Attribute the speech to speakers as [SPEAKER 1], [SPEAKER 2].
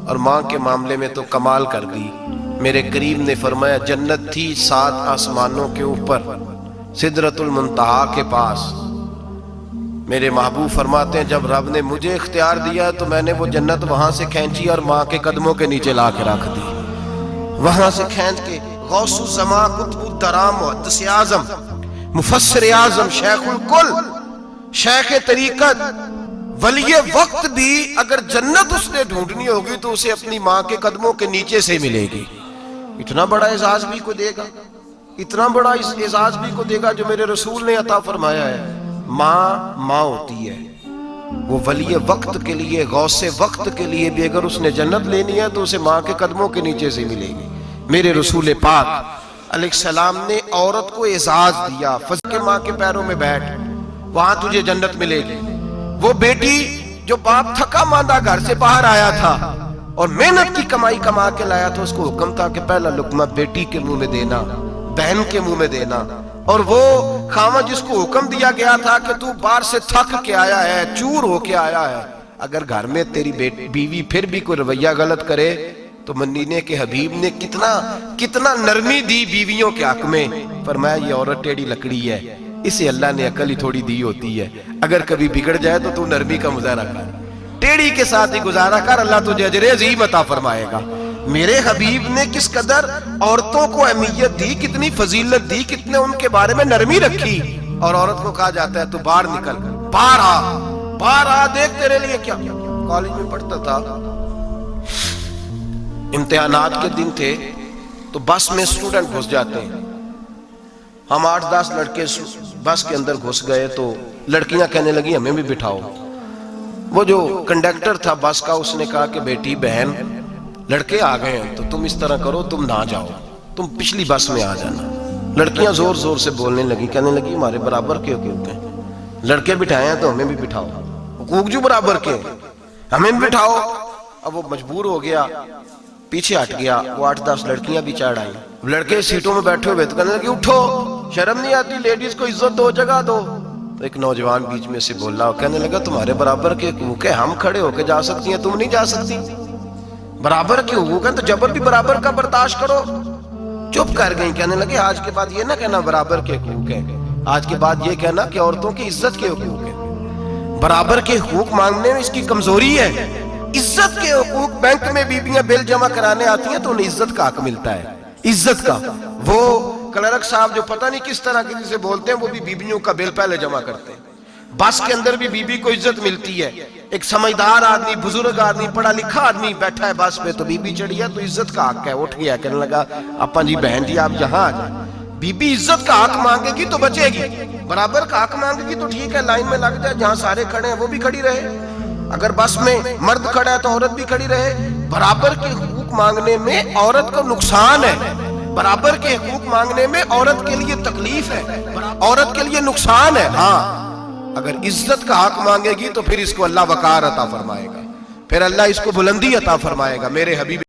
[SPEAKER 1] اور ماں کے معاملے میں تو کمال کر دی۔ میرے کریم نے فرمایا جنت تھی 7 آسمانوں کے اوپر سدرۃ المنتہا کے پاس۔ میرے محبوب فرماتے ہیں جب رب نے مجھے اختیار دیا تو میں نے وہ جنت وہاں سے کھینچی اور ماں کے قدموں کے نیچے لا کے رکھ دی۔ وہاں سے کھینچ کے غوث الزمان قطب الدرام محدث اعظم مفسر اعظم شیخ الکل شیخ طریقت ولی وقت بھی اگر جنت اس نے ڈھونڈنی ہوگی تو اسے اپنی ماں کے قدموں کے نیچے سے ملے گی۔ اتنا بڑا اعزاز بھی کو دے گا، اتنا بڑا اعزاز بھی کو دے گا جو میرے رسول نے عطا فرمایا ہے۔ ماں ہوتی ہے، وہ ولی وقت کے لیے غوث وقت کے لیے بھی اگر اس نے جنت لینی ہے تو اسے ماں کے قدموں کے نیچے سے ملے گی۔ میرے رسول پاک علیہ السلام نے عورت کو اعزاز دیا، فضل کے ماں کے پیروں میں بیٹھ، وہاں تجھے جنت ملے گی۔ وہ بیٹی جو باپ تھکا ماندہ گھر سے باہر آیا تھا اور محنت کی کمائی کما کے لایا تھا، اس کو حکم تھا کہ پہلا لقمہ بیٹی کے منہ میں دینا، بہن کے منہ میں دینا۔ اور وہ خاوند جس کو حکم دیا گیا تھا کہ تو باہر سے تھک کے آیا ہے، چور ہو کے آیا ہے، اگر گھر میں تیری بیوی پھر بھی کوئی رویہ غلط کرے تو مدینے کے حبیب نے کتنا نرمی دی بیویوں کے حق میں۔ فرمایا یہ عورت ٹیڑھی لکڑی ہے، اسے اللہ نے عقل ہی تھوڑی دی ہوتی ہے، اگر کبھی بگڑ جائے تو نرمی کا مظاہرہ کر، ٹیڑھی کے ساتھ ہی گزارا کر، اللہ تجھے اجر عظیم عطا فرمائے گا۔ میرے حبیب نے کس قدر عورتوں کو اہمیت دی، کتنی فضیلت دی، کتنے ان کے بارے میں نرمی رکھی۔ اور عورت کو کہا جاتا ہے تو باہر نکل، باہر آ دیکھ تیرے لیے کیا۔ کالج میں پڑھتا تھا، امتحانات کے دن تھے تو بس میں اسٹوڈنٹ گھس جاتے ہیں، ہم 8-10 لڑکے بس کے اندر گھس گئے تو لڑکیاں کہنے لگی ہمیں بھی بٹھاؤ۔ وہ جو کنڈکٹر تھا بس کا اس نے کہا کہ بیٹی بہن لڑکے آ گئے ہیں تو تم اس طرح کرو، تم نہ جاؤ، تم پچھلی بس میں آ جانا۔ لڑکیاں زور زور سے بولنے لگی، کہنے لگی ہمارے برابر کے حقوق ہیں، لڑکے بٹھائے ہیں تو ہمیں بھی بٹھاؤ، حقوق جو برابر کے ہمیں بھی بٹھاؤ۔ اب وہ مجبور ہو گیا، پیچھے ہٹ گیا، وہ 8-10 لڑکیاں بھی چڑھ آئیں، لڑکے سیٹوں میں بیٹھے ہوئے تو کہنے لگے اٹھو، شرم نہیں آتی، لیڈیز کو عزت دو، جگہ دو۔ تو ایک نوجوان بیچ میں سے بولا، کہنے لگا تمہارے برابر کے حقوق ہے، ہم کھڑے ہو کے جا سکتی ہیں، تم نہیں جا سکتی، برابر کے حقوق ہیں تو جبر بھی برابر کا برداشت کرو۔ چپ کر گئیں، کہنے لگے آج کے بعد یہ نہ کہنا برابر کے حقوق ہیں، آج کے بعد یہ کہنا کہ عورتوں کی عزت کے حقوق ہیں۔ برابر کے حقوق مانگنے میں اس کی کمزوری ہے۔ عزت کے حقوق، بینک میں بیویاں بل جمع کرانے آتی ہیں تو انہیں عزت کا حق ملتا ہے، عزت کا۔ وہ کلرک صاحب جو پتہ نہیں کس طرح کسی سے بولتے ہیں، وہ بھی بیویوں کا بل پہلے جمع کرتے ہیں۔ بس کے اندر بھی بیوی کو عزت ملتی ہے۔ ایک سمجھدار آدمی، بزرگ آدمی، پڑھا لکھا آدمی بیٹھا ہے بس پہ تو بیوی چڑھی ہے تو عزت کا حق ہے، اٹھ گیا، کہنے لگا اپا جی بہن جی آپ یہاں آ جائیں۔ بیوی عزت کا حق مانگے گی تو بچے گی، برابر کا حق مانگے گی تو ٹھیک ہے، لائن میں لگ جائے، جہاں سارے کھڑے ہیں وہ بھی کھڑی رہے، اگر بس میں مرد کھڑا ہے تو عورت بھی کھڑی رہے۔ برابر کے حقوق مانگنے میں عورت کو نقصان ہے، برابر کے حقوق مانگنے میں عورت کے لیے تکلیف ہے، عورت کے لیے نقصان ہے۔ ہاں اگر عزت کا حق مانگے گی تو پھر اس کو اللہ وقار عطا فرمائے گا، پھر اللہ اس کو بلندی عطا فرمائے گا۔ میرے حبیب